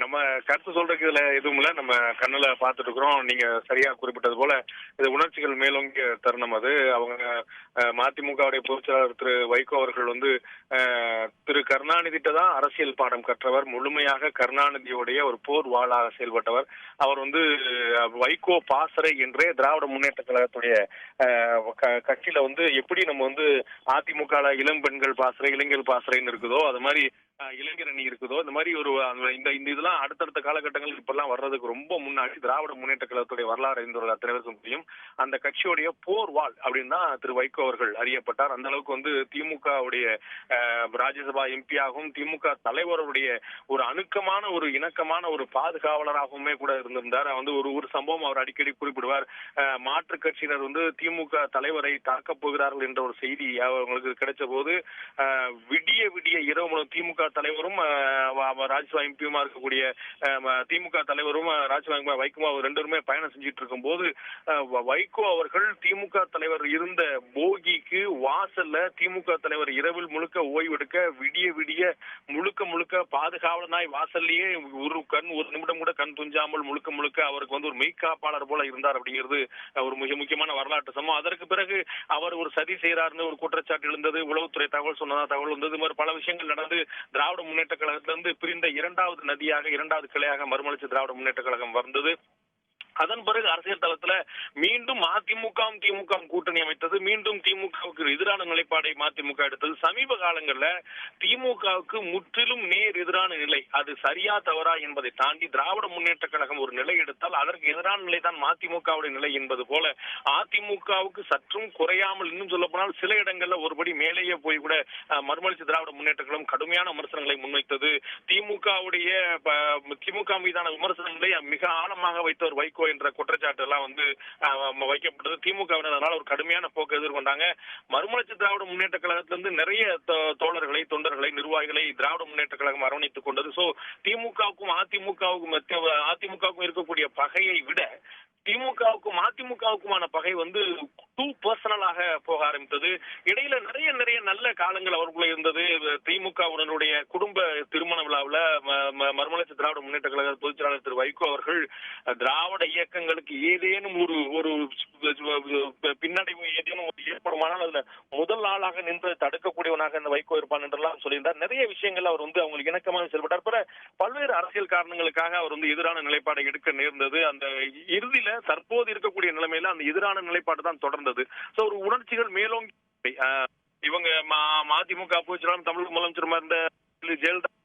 நம்ம கருத்து சொல்றதுக்கு இதுல எதுவும் இல்ல. நம்ம கண்ணுல பாத்துட்டு இருக்கிறோம். நீங்க சரியா குறிப்பிட்டது போல இது உணர்ச்சிகள் மேலோங்கிய தருணம் அது. அவங்க மதிமுகவுடைய பொதுச்செயலாளர் திரு வைகோ அவர்கள் திரு கருணாநிதிட்ட தான் அரசியல் பாடம் கற்றவர். முழுமையாக கருணாநிதியுடைய ஒரு போர் வாளாக செயல்பட்டவர். அவர் வைகோ பாசறை என்றே திராவிட முன்னேற்ற கழகத்துடைய கட்சியில எப்படி நம்ம அதிமுக இளம் பெண்கள் பாசறை, இளைஞர் பாசறைன்னு இருக்குதோ, அது மாதிரி இளைஞர் அணி இருக்குதோ, இந்த மாதிரி இந்த இதெல்லாம் அடுத்தடுத்த காலகட்டங்கள் இப்பெல்லாம் வர்றதுக்கு ரொம்ப முன்னாடி திராவிட முன்னேற்ற கழகத்துடைய வரலாறு அறிந்தவர்கள் அத்தனை பேருக்கும் தெரியும். அந்த கட்சியுடைய போர் வாள் அப்படின்னு தான் திரு வைகோ அவர்கள் அறியப்பட்டார். அந்த அளவுக்கு திமுகவுடைய ராஜ்யசபா எம்பியாகவும் திமுக தலைவருடைய ஒரு அணுக்கமான ஒரு இணக்கமான ஒரு பாதுகாவலராகவுமே கூட இருந்திருந்தார். ஒரு சம்பவம் அவர் அடிக்கடி குறிப்பிடுவார். மாற்று கட்சியினர் திமுக தலைவரை தாக்கப் போகிறார்கள் என்ற ஒரு செய்தி அவங்களுக்கு கிடைச்ச போது விடிய விடிய இரவு திமுக தலைவரும் ராஜ்யசபா எம்பியுமா இருக்கக்கூடிய திமுக தலைவரும் ராஜ்யசபா வைகோ ரெண்டுமே பயணம் செஞ்சிட்டு இருக்கும் போது வைகோ அவர்கள் திமுக தலைவர் இருந்த போகிக்கு வாசல்ல திமுக தலைவர் இரவில் முழுக்க ஓய்வெடுக்க விடிய விடிய முழுக்க முழுக்க பாதுகாவலனாய் வாசல்லையே ஒரு நிமிடம் கூட கண் துஞ்சாமல் முழுக்க முழுக்க அவருக்கு ஒரு மெய்காப்பாளர் போல இருந்தார் அப்படிங்கிறது ஒரு மிக முக்கியமான வரலாற்று சம்பவம். அதற்கு பிறகு அவர் ஒரு சதி செய்யறாருன்னு ஒரு குற்றச்சாட்டு எழுந்தது. உளவுத்துறை தகவல் சொன்னதா தகவல் வந்தது. இது மாதிரி பல விஷயங்கள் நடந்து திராவிட முன்னேற்ற கழகத்திலிருந்து பிரிந்த இரண்டாவது நதியாக, இரண்டாவது கிளையாக மறுமலர்ச்சி திராவிட முன்னேற்ற கழகம் வந்தது. அதன் பிறகு அரசியல் தளத்துல மீண்டும் அதிமுகவும் திமுக கூட்டணி அமைத்தது. மீண்டும் திமுகவுக்கு எதிரான நிலைப்பாடை மதிமுக எடுத்தது. சமீப காலங்கள்ல திமுகவுக்கு முற்றிலும் நேர் எதிரான நிலை, அது சரியா தவறா என்பதை தாண்டி திராவிட முன்னேற்ற கழகம் ஒரு நிலை எடுத்தால் அதற்கு எதிரான நிலை தான் மதிமுகவுடைய நிலை என்பது போல அதிமுகவுக்கு சற்றும் குறையாமல், இன்னும் சொல்ல போனால் சில இடங்கள்ல ஒருபடி மேலேயே போய் கூட மறுமலர்ச்சி திராவிட முன்னேற்ற கழகம் கடுமையான விமர்சனங்களை முன்வைத்தது. திமுக மீதான விமர்சனங்களை மிக ஆழமாக வைத்தவர் வைகோ என்ற குற்றச்சாட்டு எல்லாம் வைக்கப்பட்டது. திமுகவினர் ஒரு கடுமையான போக்கு எதிர்கொண்டாங்க. மறுமலர்ச்சி திராவிட முன்னேற்ற கழகத்திலிருந்து நிறைய தோழர்களை, தொண்டர்களை, நிர்வாகிகளை திராவிட முன்னேற்ற கழகம் அரவணைத்துக் கொண்டது. சோ திமுகவுக்கும் அதிமுகவுக்கும் இருக்கக்கூடிய பகையை விட திமுகவுக்கும் அதிமுகவுக்குமான பகை டூ பர்சனலாக போக ஆரம்பித்தது. இடையில நிறைய நல்ல காலங்கள் அவருக்குள்ள இருந்தது. திமுகவுடைய குடும்ப திருமண விழாவில் மறுமலர்ச்சி திராவிட முன்னேற்ற கழக பொதுச்செயலாளர் திரு வைகோ அவர்கள் திராவிட இயக்கங்களுக்கு ஏதேனும் ஒரு பின்னடைவு ஏதேனும் ஏற்படுமானால் அதுல முதல் ஆளாக நின்று தடுக்கக்கூடியவனாக இந்த வைகோ இருப்பான் என்றெல்லாம் சொல்லியிருந்தார். நிறைய விஷயங்கள் அவர் அவங்களுக்கு இணக்கமாக செயல்பட்டார். பல்வேறு அரசியல் காரணங்களுக்காக அவர் எதிரான நிலைப்பாடை எடுக்க நேர்ந்தது. அந்த இறுதியில தற்போது இருக்கக்கூடிய நிலைமையில அந்த எதிரான நிலைப்பாடு தான் தொடர்ந்தது. ஒரு உணர்ச்சிகள் மேலும் இவங்க மதிமுக பொதுச்செயலாளர் தமிழக முதலமைச்சருமா இருந்த ஜெயலலிதா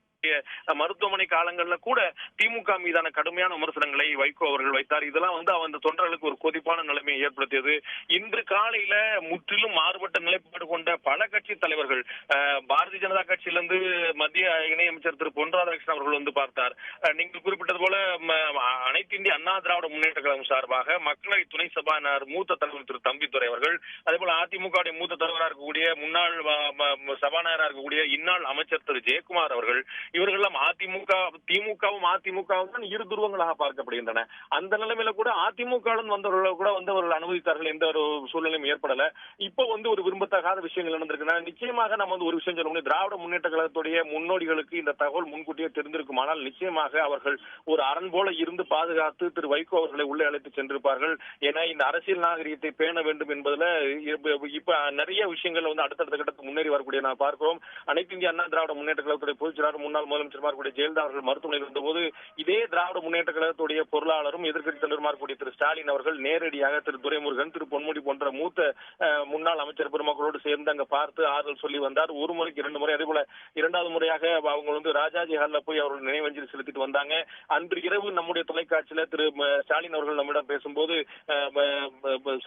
மருத்துவமனை காலங்கள்ல கூட திமுக மீதான கடுமையான விமர்சனங்களை வைகோ அவர்கள் வைத்தார். இதெல்லாம் அந்த தொண்டர்களுக்கு ஒரு கொதிப்பான நிலைமையை ஏற்படுத்தியது. இன்று காலையில முற்றிலும் மாறுபட்ட நிலைப்பாடு கொண்ட பல கட்சி தலைவர்கள் பாரதிய ஜனதா கட்சியிலிருந்து மத்திய இணையமைச்சர் திரு பொன் ராதாகிருஷ்ணன் அவர்கள் பார்த்தார். நீங்கள் குறிப்பிட்டது போல அனைத்து இந்திய அண்ணா திராவிட முன்னேற்ற கழகம் சார்பாக மக்களவை துணை சபாநாயகர் மூத்த தலைவர் திரு தம்பிதுரை அவர்கள், அதே போல அதிமுக மூத்த தலைவராக இருக்கக்கூடிய முன்னாள் சபாநாயகராக இருக்கக்கூடிய இந்நாள் அமைச்சர் திரு ஜெயக்குமார் அவர்கள், இவர்களெல்லாம் திமுகவும் அதிமுகவும் இரு துருவங்களாக பார்க்கப்படுகின்றன. அந்த நிலைமையில கூட அதிமுக வந்தவர்கள் அனுமதித்தார்கள், எந்த ஒரு சூழ்நிலையும் ஏற்படல. இப்போ ஒரு விரும்பத்தகாத விஷயங்கள் நடந்திருக்குன்னா நிச்சயமாக நம்ம ஒரு விஷயம் சொல்ல முடியும். திராவிட முன்னேற்ற கழகத்துடைய முன்னோடிகளுக்கு இந்த தகவல் முன்கூட்டியே தெரிந்திருக்குமானால் நிச்சயமாக அவர்கள் ஒரு அரண் போல இருந்து பாதுகாத்து திரு வைகோ அவர்களை உள்ளே அழைத்து சென்றிருப்பார்கள். ஏன்னா இந்த அரசியல் நாகரிகத்தை பேண வேண்டும் என்பதுல இப்ப நிறைய விஷயங்கள் அடுத்தடுத்த கட்டத்துக்கு முன்னேறி வரக்கூடிய நான் பார்க்கிறோம். அனைத்து இந்திய அண்ணா திராவிட முன்னேற்ற கழகத்துடைய பொதுச்செயலாளர் முன்னாள் முதலமைச்சர் ஜெயலலிதா அவர்கள் மருத்துவமனையில் இருந்தபோது இதே திராவிட முன்னேற்ற கழகத்துடைய பொருளாளரும் எதிர்க்கட்சி தலைவருமாக கூடிய திரு ஸ்டாலின் அவர்கள் நேரடியாக திரு துரைமுருகன், திரு பொன்முடி போன்ற மூத்த முன்னாள் அமைச்சர் பெருமக்களோடு சேர்ந்து அங்க பார்த்து ஆறுதல் சொல்லி வந்தார். ஒரு முறைக்கு 2 முறை, அதே போல 2வது முறையாக அவங்க ராஜாஜி ஹால்ல போய் அவர்கள் நினைவஞ்சலி செலுத்திட்டு வந்தாங்க. அன்று இரவு நம்முடைய தொலைக்காட்சியில திரு ஸ்டாலின் அவர்கள் நம்மிடம் பேசும்போது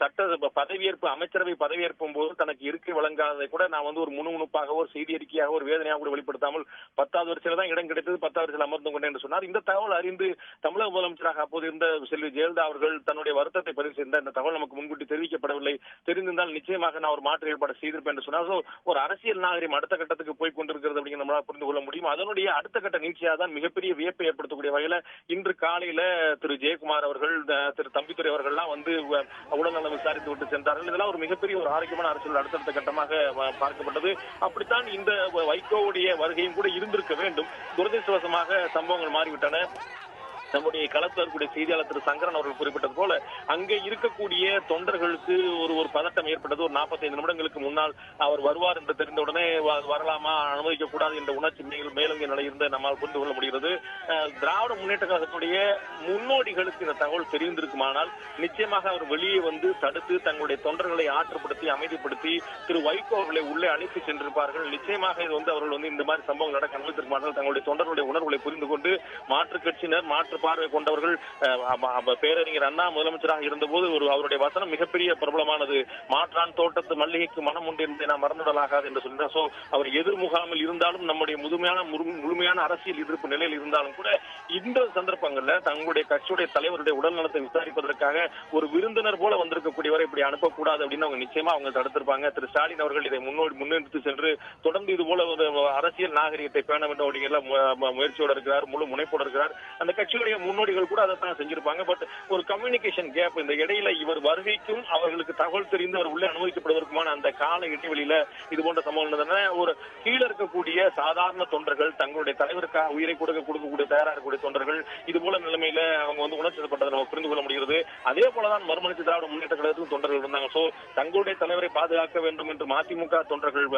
சட்ட பதவியேற்பு, அமைச்சரவை பதவியேற்பும் போது தனக்கு இருக்கை வழங்காததை கூட நான் ஒரு முணுமுணுப்பாக ஒரு செய்தி அறிக்கையாக ஒரு வேதனையாக கூட வெளிப்படுத்தாமல் 10வது வரிசையில தான் இடம் கிடைத்தது, 10வது வரிசையில் அமர்ந்து கொண்டேன் என்று சொன்னார். இந்த தகவல் அறிந்து தமிழக முதலமைச்சராக அப்போது இருந்த செல்வி ஜெயலலிதா அவர்கள் தன்னுடைய வருத்தத்தை பதிவு செய்தார். இந்த தகவல் நமக்கு முன்கூட்டி தெரிவிக்கப்படவில்லை, தெரிந்திருந்தால் நிச்சயமாக நான் ஒரு மாற்று ஏற்பாடு செய்திருப்பேன் என்று சொன்னார். ஒரு அரசியல் நாகரிகம் அடுத்த கட்டத்துக்கு போய் கொண்டிருக்கிறது அப்படிங்கிற நம்மளால் புரிந்து கொள்ள முடியும். அதனுடைய அடுத்த கட்ட நீட்சியாக தான் மிகப்பெரிய வியப்பை ஏற்படுத்தக்கூடிய வகையில இன்று காலையில திரு ஜெயக்குமார் அவர்கள், திரு தம்பிதுரை அவர்கள்லாம் உடல்நலம் விசாரித்து விட்டு சென்றார்கள். இதெல்லாம் ஒரு மிகப்பெரிய ஒரு ஆரோக்கியமான அரசியல் அடுத்தடுத்த கட்டமாக பார்க்கப்பட்டது. அப்படித்தான் இந்த வைகோவுடைய வருகையும் கூட இருந்திருக்க வேண்டும். வேண்டும். துரதிருஷ்டவசமாக சம்பவங்கள் மாறிவிட்டன. நம்முடைய களத்தில் இருக்கக்கூடிய செய்தியாளர் திரு சங்கரன் அவர்கள் குறிப்பிட்டது போல அங்கே இருக்கக்கூடிய தொண்டர்களுக்கு ஒரு பதட்டம் ஏற்பட்டது. ஒரு 45 நிமிடங்களுக்கு முன்னால் அவர் வருவார் என்று தெரிந்தவுடனே வரலாமா, அனுமதிக்க கூடாது என்ற உணர்ச்சி மேலோங்கிய நிலை இருந்து நம்மால் புரிந்து கொள்ள முடிகிறது. திராவிட முன்னேற்ற கழகத்துடைய முன்னோடிகளுக்கு இந்த தகவல் தெரிந்திருக்குமானால் நிச்சயமாக அவர் வெளியே வந்து தடுத்து தங்களுடைய தொண்டர்களை ஆற்றுப்படுத்தி அமைதிப்படுத்தி திரு வைகோ அவர்களை உள்ளே அழைத்து சென்றிருப்பார்கள். நிச்சயமாக இது அவர்கள் இந்த மாதிரி சம்பவங்கள் நடக்க அனுமதித்திருப்பார்கள். தங்களுடைய தொண்டர்களுடைய உணர்வுகளை புரிந்து கொண்டு மாற்றுக் கட்சியினர் மாற்று பார்வை கொண்டவர்கள் பேரறிஞர் அண்ணா முதலமைச்சராக இருந்தபோது அவருடைய வசனம் மிகப்பெரிய பிரபலமானது. மாற்றான் தோட்டத்து மல்லிகைக்கு மனம் உண்டு என்பதை நாம் மறந்துவிடலாகாது என்று சொல்கிறார். சோ அவர் எதிர் முகாமில் இருந்தாலும் நம்முடைய முழுமையான அரசியல் எதிர்ப்பு நிலையில் இருந்தாலும் கூட இந்த சந்தர்ப்பங்கள்ல தங்களுடைய கட்சியுடைய தலைவருடைய உடல் நலத்தை விசாரிப்பதற்காக ஒரு விருந்தினர் போல வந்திருக்கக்கூடியவரை இப்படி அனுப்பக்கூடாது அப்படின்னு அவங்க நிச்சயமா தடுத்திருப்பாங்க. திரு ஸ்டாலின் அவர்கள் இதை முன்னெடுத்து சென்று தொடர்ந்து இது போல ஒரு அரசியல் நாகரிகத்தை பேண வேண்டும் அப்படிங்கிற முயற்சியோடு இருக்கிறார், முழு முனைப்போடு இருக்கிறார். அந்த கட்சியுடைய முன்னோடிகள் கூட அதைத்தான் செஞ்சிருப்பாங்க. பட் ஒரு கம்யூனிகேஷன் கேப் இந்த இடையில இவர் வருகைக்கும் அவர்களுக்கு தகவல் தெரிந்து அவர் உள்ளே அனுமதிக்கப்படுவதற்குமான அந்த கால இடைவெளியில இது போன்ற சம்பவம் ஒரு கீழே இருக்கக்கூடிய சாதாரண தொண்டர்கள் தங்களுடைய தலைவருக்காக உயிரை கொடுக்கக்கூடிய தயாரா இருக்கக்கூடிய தொண்டர்கள் இது போல நிலைமையில அவங்க உணர்ச்சிப்பட்டதை நம்ம புரிந்து கொள்ள முடிகிறது. அதே போலதான் மறுமலர்ச்சி திராவிட முன்னேற்ற கழகத்துக்கும் தொண்டர்கள் இருந்தாங்க. சோ தங்களுடைய தலைவரை பாதுகாக்க வேண்டும் என்று மதிமுக தொண்டர்கள்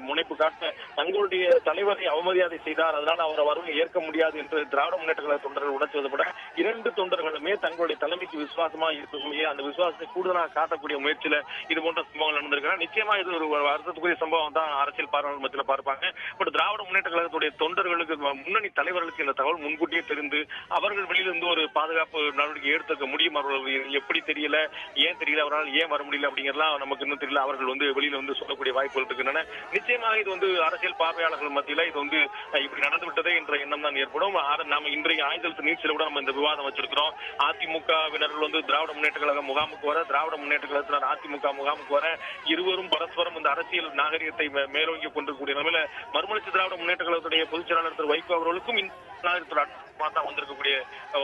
முனைப்பு காட்ட தங்களுடைய தலைவரை அவமரியாதை செய்தார், அதனால் அவர் வருகை ஏற்க முடியாது என்று திராவிட முன்னேற்ற கழக தொண்டர்கள் உணர்த்துவது கூட இரண்டு தொண்டர்களுமே தங்களுடைய தலைமைக்கு விசுவாசமா இருக்கக்கூடிய அந்த விசுவாசத்தை கூடுதலாக காட்டக்கூடிய முயற்சியில இது போன்ற சம்பவங்கள் நடந்திருக்கிறார். நிச்சயமா இது ஒரு வருத்தத்துக்குரிய சம்பவம் தான் அரசியல் பார்வையாளர் மத்தியில் பார்ப்பாங்க. பட் திராவிட முன்னேற்ற கழகத்துடைய தொண்டர்களுக்கு முன்னணி தலைவர்களுக்கு இந்த தகவல் முன்கூட்டியே தெரிந்து அவர்கள் வெளியிலிருந்து ஒரு பாதுகாப்பு நடவடிக்கை எடுத்துக்க முடியும். அவர்கள் எப்படி தெரியல, ஏன் தெரியல, அவரால் ஏன் வர முடியல அப்படிங்கறதெல்லாம் நமக்கு இன்னும் தெரியல. அவர்கள் வெளியில சொல்லக்கூடிய வாய்ப்புகள் இருக்கின்றன. நிச்சயமாக இது அரசியல் பார்வையாளர்கள் மத்தியில இது இப்படி நடந்து விட்டதே என்ற எண்ணம் தான் ஏற்படும். நாம இன்றைய ஆயுதத்து நீட்சியில கூட நம்ம இந்த விவாதம் வச்சிருக்கிறோம். அதிமுகவினர்கள் திராவிட முன்னேற்ற கழக முகாமுக்கு வர, திராவிட முன்னேற்ற கழகத்தினர் அதிமுக முகாமுக்கு வர, இருவரும் பரஸ்பரம் இந்த அரசியல் நாகரிகத்தை மேலோங்கி கொண்டிருக்கக்கூடிய நிலையில மறுமலர்ச்சி திராவிட முன்னேற்ற கழகத்துடைய பொதுச் செயலாளர் திரு வைகோ அவர்களுக்கும்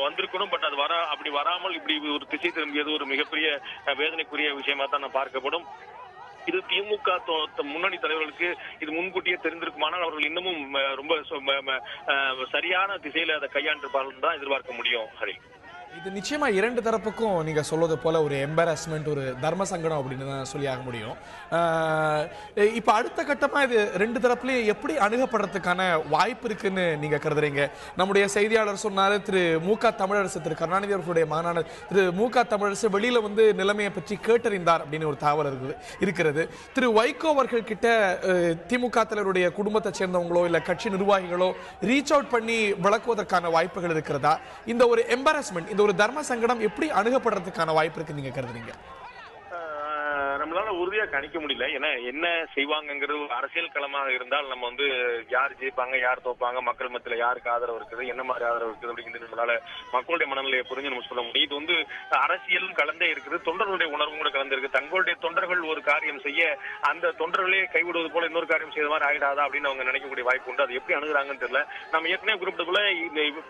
வந்திருக்கணும். பட் அது அப்படி வராமல் இப்படி ஒரு திசை திரும்பியது ஒரு மிகப்பெரிய வேதனைக்குரிய விஷயமா தான் பார்க்கப்படும். இது திமுக முன்னணி தலைவர்களுக்கு இது முன்கூட்டியே தெரிந்திருக்குமானால் அவர்கள் இன்னமும் ரொம்ப சரியான திசையில அதை கையாண்டிருப்பார்கள் தான் எதிர்பார்க்க முடியும். ஹரி, இது நிச்சயமா இரண்டு தரப்புக்கும் நீங்க சொல்வது போல ஒரு எம்பராஸ்மெண்ட், ஒரு தர்ம சங்கடம் அப்படின்னு தான் சொல்லி ஆக முடியும். இப்ப அடுத்த கட்டமா இது ரெண்டு தரப்புலயும் எப்படி அணுகப்படுறதுக்கான வாய்ப்பு இருக்குன்னு நீங்க கருதுறீங்க? நம்முடைய செய்தியாளர் சொன்னாரு, திரு மு.க. தமிழரசு, திரு கருணாநிதி அவர்களுடைய மகனான திரு மு.க. தமிழரசு வெளியில நிலைமையை பற்றி கேட்டறிந்தார் அப்படின்னு ஒரு தகவல் இருக்கிறது. திரு வைகோ அவர்கள் கிட்ட திமுக தலைவருடைய குடும்பத்தை சேர்ந்தவங்களோ இல்ல கட்சி நிர்வாகிகளோ ரீச் அவுட் பண்ணி விளக்குவதற்கான வாய்ப்புகள் இருக்கிறதா? இந்த ஒரு எம்பராஸ்மெண்ட், இந்த ஒரு தர்ம சங்கடம் எப்படி அணுகப்படுறதுக்கான வாய்ப்பு இருக்கு நீங்க கருதுறீங்க? நம்மளால உறுதியா கணிக்க முடியல. ஏன்னா என்ன செய்வாங்கிறது அரசியல் களமாக இருந்தால் நம்ம யார் ஜெயிப்பாங்க, யார் தோப்பாங்க, மக்கள் மத்தியில யாருக்கு ஆதரவு இருக்குது, என்ன மாதிரி ஆதரவு இருக்குது அப்படிங்கிறது நம்மளால மக்களுடைய மனநிலையை புரிஞ்சு நம்ம சொல்ல முடியும். இது அரசியலும் கலந்தே இருக்குது, தொண்டர்களுடைய உணர்வும் கூட கலந்து இருக்கு. தங்களுடைய தொண்டர்கள் ஒரு காரியம் செய்ய அந்த தொண்டர்களே கைவிடுவது போல இன்னொரு காரியம் செய்த மாதிரி ஆகிடாதா அப்படின்னு அவங்க நினைக்கக்கூடிய வாய்ப்பு உண்டு. அது எப்படி அணுகுறாங்கன்னு தெரியல. நம்ம ஏற்கனவே குறிப்பிட்டதுல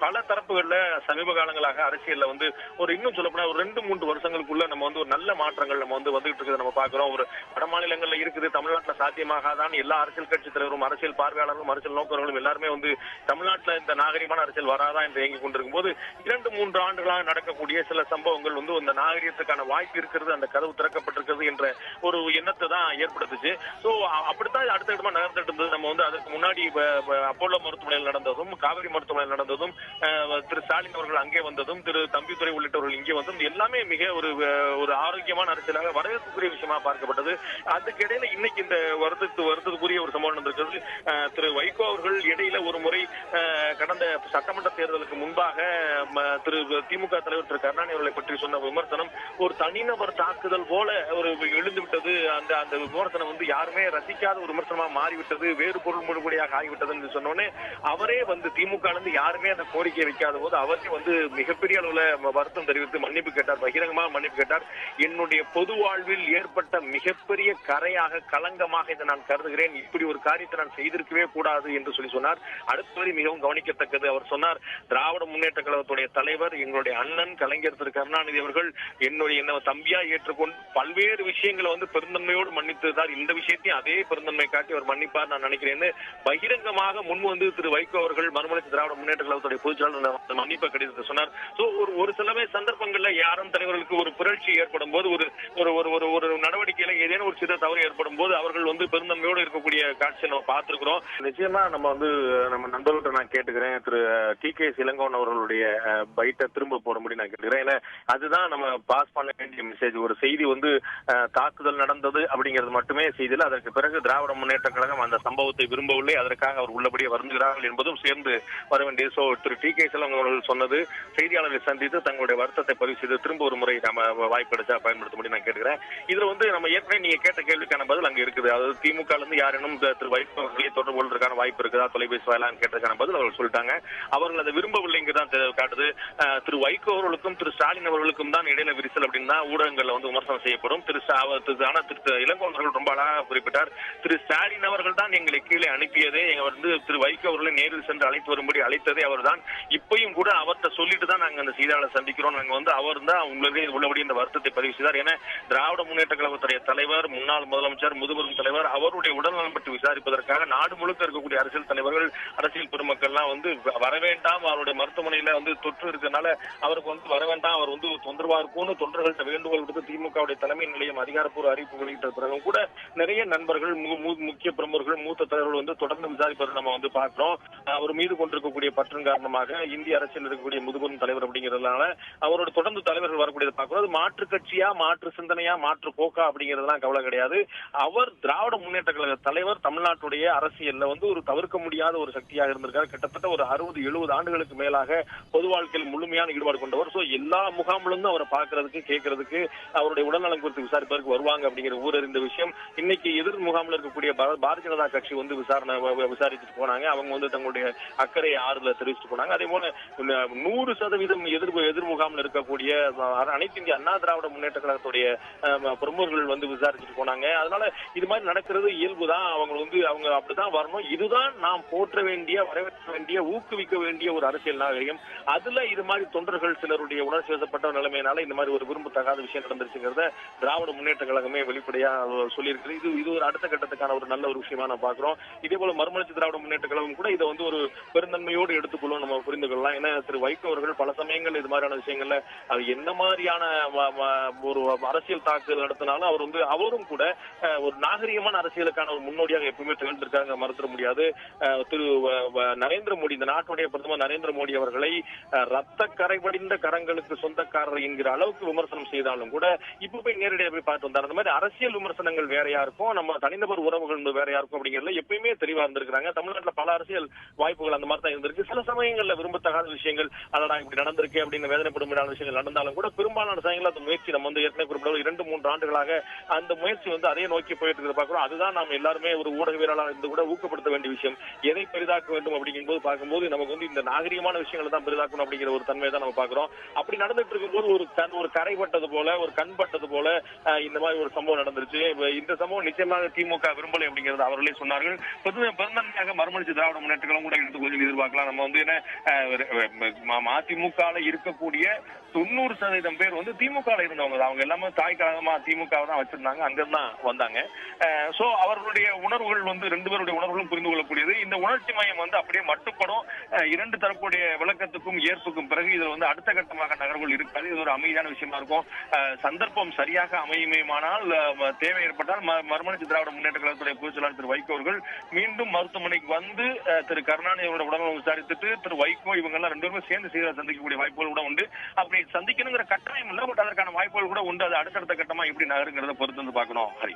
பல தரப்புகள்ல சமீப காலங்களாக அரசியல்ல ஒரு இன்னும் சொல்லப்போனா ஒரு 2-3 வருஷங்களுக்குள்ள நம்ம ஒரு நல்ல மாற்றங்கள் நம்ம வந்துகிட்டு இருக்குது நம்ம பார்க்கிறோம். ஒரு வட மாநிலங்கள்ல இருக்குது, தமிழ்நாட்டில் சாத்தியமாகாதான் எல்லா அரசியல் கட்சி தலைவரும் அரசியல் பார்வையாளர்களும் அரசியல் நோக்கர்களும் எல்லாருமே தமிழ்நாட்டில் இந்த நாகரிகமான அரசியல் வராதா என்று இயங்கிக் கொண்டிருக்கும் போது 2-3 ஆண்டுகளாக நடக்கக்கூடிய சில சம்பவங்கள் அந்த நாகரிகத்துக்கான வாய்ப்பு இருக்கிறது, அந்த கதவு திறக்கப்பட்டிருக்கிறது என்ற ஒரு எண்ணத்தை தான் ஏற்படுத்துச்சு. சோ அப்படித்தான் அடுத்த இடமா நகர்ந்துட்டு இருந்தது. நம்ம அதற்கு முன்னாடி அப்போலோ மருத்துவமனையில் நடந்ததும், காவிரி மருத்துவமனையில் நடந்ததும், திரு ஸ்டாலின் அவர்கள் அங்கே வந்ததும், திரு தம்பிதுரை உள்ளிட்டவர்கள் இங்கே வந்ததும் எல்லாமே மிக ஒரு ஆரோக்கியமான அரசியலாக வரவேற்புக்குரிய விஷயமா பார்க்கப்பட்டது. அதுக்கு இடையில இன்னைக்கு இந்த வருத்தத்துக்குரிய ஒரு சம்பவம் நடந்திருக்கிறது. திரு வைகோ அவர்கள் இடையில ஒரு முறை கடந்த சட்டமன்ற தேர்தலுக்கு முன்பாக திரு திமுக தலைவர் திரு கருணாநிதி அவர்களை பற்றி சொன்ன விமர்சனம் ஒரு தனிநபர் தாக்குதல் போல ஒரு எழுந்து விட்டது. அந்த விமர்சனம் யாருமே ரசிக்காத ஒரு விமர்சனமா மாறிவிட்டது, வேறு பொருள் முழுமையாக ஆகிவிட்டது என்று சொன்னோன்னே அவரே திமுக யாருமே அந்த கோரிக்கையை வைக்காத போது அவரே மிகப்பெரிய அளவுல வருத்தம் தெரிவித்து மன்னிப்பு கேட்டார், பகிரங்கமாக மன்னிப்பு கேட்டார். என்னுடைய பொது வாழ்வில் ஏற்பட்ட ஏற்பட்ட மிகப்பெரிய கரையாக களங்கமாக இதை நான் கருதுகிறேன். இப்படி ஒரு காரியத்தை நான் செய்திருக்கவே கூடாது என்று சொன்னார். அடுத்தது மிகவும் கவனிக்கத்தக்கது, அவர் சொன்னார், திராவிட முன்னேற்ற கழகத்துடைய தலைவர் எங்களுடைய அண்ணன் கலைஞர் திரு கருணாநிதி அவர்கள் என்ன தம்பியா ஏற்றுக்கொண்டு பல்வேறு விஷயங்களை பெருந்தன்மையோடு மன்னித்ததால் இந்த விஷயத்தையும் அதே பெருந்தன்மை காட்டி அவர் மன்னிப்பார் நான் நினைக்கிறேன். பகிரங்கமாக முன் திரு வைகோ அவர்கள் மறுமலர்ச்சி திராவிட முன்னேற்ற கழகத்துடைய பொதுச்செயலாளர் மன்னிப்பு கடிதத்தை சொன்னார். ஒரு சிலவே சந்தர்ப்பங்கள்ல யாரும் தலைவர்களுக்கு ஒரு புரட்சி ஏற்படும் போது ஒரு நடவடிக்கையில ஏதேனும் ஒரு சிறு தவறு ஏற்படும் போது அவர்கள் பெருந்தன்மையோடு இருக்கக்கூடிய காட்சியை நம்ம பார்த்திருக்கிறோம். நிச்சயமா நம்ம நண்பர்கள்ட்ட நான் கேட்டுக்கிறேன், திரு டி.கே. இளங்கோவன் அவர்களுடைய பைட்டை திரும்ப போடும்படி நான் கேட்டுக்கிறேன். ஏன்னா அதுதான் நம்ம பாஸ் பண்ண வேண்டிய மெசேஜ். ஒரு செய்தி தாக்குதல் நடந்தது அப்படிங்கிறது மட்டுமே செய்தியில், அதற்கு பிறகு திராவிட முன்னேற்ற கழகம் அந்த சம்பவத்தை விரும்பவில்லை, அதற்காக அவர் உள்ளபடியே வருந்துகிறார்கள் என்பதும் சேர்ந்து வர வேண்டிய. திரு டி.கே. இளங்கோவன் அவர்கள் சொன்னது செய்தியாளர்களை சந்தித்து தங்களுடைய வருத்தத்தை பதிவு செய்து திரும்ப ஒரு முறை நம்ம வாய்ப்பு கிடைச்சா பயன்படுத்த நான் கேட்டுக்கிறேன். இதுல நம்ம ஏற்கனவே நீங்க கேட்ட கேள்விக்கான பதில் அங்க இருக்குது. அதாவது திமுக இருந்து யாரேனும் திரு வைகோ அவர்களை தொடர்பு கொள்வதற்கான வாய்ப்பு இருக்குதா, தொலைபேசி வாயிலான்னு கேட்டதுக்கான பதில் அவர்கள் சொல்லிட்டாங்க. அவர்கள் அதை விரும்பவில்லைங்கிறதான் காட்டுது. திரு வைகோ அவர்களுக்கும் திரு ஸ்டாலின் அவர்களுக்கும் தான் இடையில விரிசல் அப்படின்னு தான் ஊடகங்கள்ல விமர்சனம் செய்யப்படும். திரு இளங்கோவன் அவர்கள் ரொம்ப அழகாக குறிப்பிட்டார். திரு ஸ்டாலின் அவர்கள் தான் எங்களை கீழே அனுப்பியதே, திரு வைகோ அவர்களை நேரில் சென்று அழைத்து வரும்படி அழைத்ததே அவர் தான். இப்பயும் கூட அவர்கிட்ட சொல்லிட்டு தான் நாங்க அந்த செய்தியாளர் சந்திக்கிறோம். நாங்க அவர் தான் உள்ளபடி இந்த வருத்தத்தை பதிவு செய்தார். ஏன்னா திராவிட முன்னேற்ற கழகத்துடைய தலைவர், முன்னாள் முதலமைச்சர், முதுபெரும் தலைவர், அவருடைய உடல்நலம் பற்றி விசாரிப்பதற்காக நாடு முழுக்க இருக்கக்கூடிய அரசியல் தலைவர்கள், அரசியல் பெருமக்கள்லாம் வர வேண்டாம், அவருடைய மருத்துவமனையில தொற்று இருக்கிறதுனால அவருக்கு வர வேண்டாம், அவர் தொந்தரவா இருக்கும்னு தொண்டர்கள்ட்ட வேண்டுகோள் விடுத்து திமுகவுடைய தலைமை நிலையம் அதிகாரப்பூர்வ அறிவிப்பு வெளியிட்ட பிறகும் கூட நிறைய நண்பர்கள், முக்கிய பிரமுகர்கள், மூத்த தலைவர்கள் தொடர்ந்து விசாரிப்பதை நம்ம பார்க்கிறோம். அவர் மீது கொண்டிருக்கக்கூடிய பற்றின் காரணமாக இந்திய அரசியல் இருக்கக்கூடிய முதுபெரும் தலைவர் அப்படிங்கிறதுனால அவரோட தொடர்ந்து தலைவர்கள் வரக்கூடியதை பார்க்கிறோம். அது மாற்று கட்சியா, மாற்று சிந்தனையா, மாற்று போக்கா அப்படிங்கிறதுலாம் கவலை கிடையாது. அவர் திராவிட முன்னேற்ற கழக தலைவர், தமிழ்நாட்டுடைய அரசியல்ல ஒரு தவிர்க்க முடியாத ஒரு சக்தியாக இருந்திருக்காரு. கிட்டத்தட்ட ஒரு 60-70 ஆண்டுகளுக்கு மேலாக பொது வாழ்க்கையில் முழுமையான ஈடுபாடு கொண்டவர். எல்லா முகாமிலிருந்து அவரை பார்க்கறதுக்கு, கேட்கறதுக்கு, அவருடைய உடல்நலம் குறித்து விசாரிப்பதற்கு வருவாங்க அப்படிங்கிற ஊரறிந்த விஷயம். இன்னைக்கு எதிர் முகாமில் இருக்கக்கூடிய பாரதிய ஜனதா கட்சி விசாரிச்சுட்டு போனாங்க. அவங்க தங்களுடைய அக்கறை ஆறுதல தெரிவிச்சுட்டு போனாங்க. அதே போல 100% எதிர் முகாமில் இருக்கக்கூடிய அனைத்து இந்திய அண்ணா திராவிட முன்னேற்ற கழகத்துடைய பிரமுகர்கள் விசாரிச்சுட்டு போனாங்க. அதனால இது மாதிரி நடக்கிறது இயல்புதான். அவங்க அப்படிதான் வரணும். இதுதான் நாம் போற்ற வேண்டிய, வரவேற்க வேண்டிய, ஊக்குவிக்க வேண்டிய ஒரு அரசியல் நாகரிகம். அதுல இது மாதிரி தொண்டர்கள் சிலருடைய உணர்ச்சி வசப்பட்ட நிலைமையினால இந்த மாதிரி ஒரு விரும்பத்தகாத விஷயம் நடந்துருச்சுங்கிறத திராவிட முன்னேற்ற கழகமே வெளிப்படையா சொல்லியிருக்கு. இது ஒரு அடுத்த கட்டத்துக்கான ஒரு நல்ல ஒரு விஷயமா நான் பாக்குறோம். இதே போல மறுமலர்ச்சி திராவிட முன்னேற்ற கழகம் கூட இதை ஒரு பெருந்தன்மையோடு எடுத்துக்கொள்ளும், நம்ம புரிந்து கொள்ளலாம். ஏன்னா திரு வைகோ அவர்கள் பல சமயங்கள் இது மாதிரியான விஷயங்கள்ல அது என்ன மாதிரியான ஒரு அரசியல் தாக்குதல் நடத்தினாலும் அவரும் கூட ஒரு நாகரிகமான அரசியலுக்கான ஒரு முன்னோடியாக எப்பவுமே திகழ்ந்திருக்காங்க, மறுத்திட முடியாது. திரு நரேந்திர மோடி, இந்த நாட்டுடைய பிரதமர் நரேந்திர மோடி அவர்களை ரத்த கரைபடிந்த கரங்களுக்கு சொந்தக்காரர் என்கிற அளவுக்கு விமர்சனம் செய்தாலும் கூட இப்ப போய் நேரடியாக போய் பார்த்து வந்தார். அந்த மாதிரி அரசியல் விமர்சனங்கள் வேறையா இருக்கும், நம்ம தனிநபர் உறவுகள் வேறையா இருக்கும் அப்படிங்கிறதுல எப்பயுமே தெளிவா இருந்திருக்காங்க. தமிழ்நாட்டில் பல அரசியல் வாய்ப்புகள் அந்த மாதிரி தான் இருந்திருக்கு. சில சமயங்கள்ல விரும்பத்தகாத விஷயங்கள், அதடா இப்படி நடந்திருக்கு அப்படின்னு வேதனைப்படும் விஷயங்கள் நடந்தாலும் கூட பெரும்பாலான சமயங்கள் அந்த முயற்சி நம்ம ஏற்கனவே குறிப்பிட்ட 2-3 ஆண்டுகளாக அந்த முயற்சி அதே நோக்கி போயிட்டு இருக்கிறத பார்க்கிறோம். அதுதான் நாம் எல்லாருமே ஒரு ஊடகவியலாளர் இருந்து கூட ஊக்கப்படுத்த வேண்டிய விஷயம். எதை பெரிதாக்க வேண்டும் அப்படிங்கும்போது பார்க்கும்போது நமக்கு இந்த நாகரிகமான விஷயங்களை தான் பெரிதாக்கணும் அப்படிங்கிற ஒரு தன்மையை தான் நம்ம பார்க்கிறோம். அப்படி நடந்துட்டு இருக்கும்போது ஒரு கரைப்பட்டது போல, ஒரு கண்பட்டது போல இந்த மாதிரி ஒரு சம்பவம் நடந்துருச்சு. இந்த சம்பவம் நிச்சயமாக திமுக விரும்பலை அப்படிங்கிறது அவர்களே சொன்னார்கள். பெருந்தன்மையாக மறுமலர்ச்சி திராவிட முன்னேற்றங்களும் கூட எடுத்து கொஞ்சம் எதிர்பார்க்கலாம். நம்ம மதிமுக இருக்கக்கூடிய 90% பேர் திமுக இருந்தவங்க, அவங்க எல்லாமே தாய் கழகமா திமுக தான் வச்சிருந்தாங்க, அங்கிருந்தான் வந்தாங்க. சோ அவர்களுடைய உணர்வுகள் 2 பேருடைய உணர்வுகளும் புரிந்து கொள்ளக்கூடியது. இந்த உணர்ச்சி மையம் அப்படியே மட்டுப்படும். 2 தரப்புடைய விளக்கத்துக்கும் ஏற்புக்கும் பிறகு இதுல அடுத்த கட்டமாக நகர்வுகள் இருக்காது. இது ஒரு அமைதியான விஷயமா இருக்கும். சந்தர்ப்பம் சரியாக அமையுமானால், தேவை ஏற்பட்டால் மறுமலர்ச்சி திராவிட முன்னேற்ற கழகத்துடைய பொதுச்செயலாளர் திரு வைகோ அவர்கள் மீண்டும் மருத்துவமனைக்கு திரு கருணாநிதியோட உடல்நலம் விசாரித்துட்டு திரு வைகோ இவங்க எல்லாம் 2 பேருமே சேர்ந்து செய்தியாளர் சந்திக்கக்கூடிய வாய்ப்புகள் கூட உண்டு. அப்படி சந்திக்கணுங்கிற கட்டாயம் இல்லை, பட் அதற்கான வாய்ப்புகள் கூட உண்டு. அது அடுத்தடுத்த கட்டமா எப்படி நகருங்கிறத பொறுத்து பார்க்கணும். ஹரி.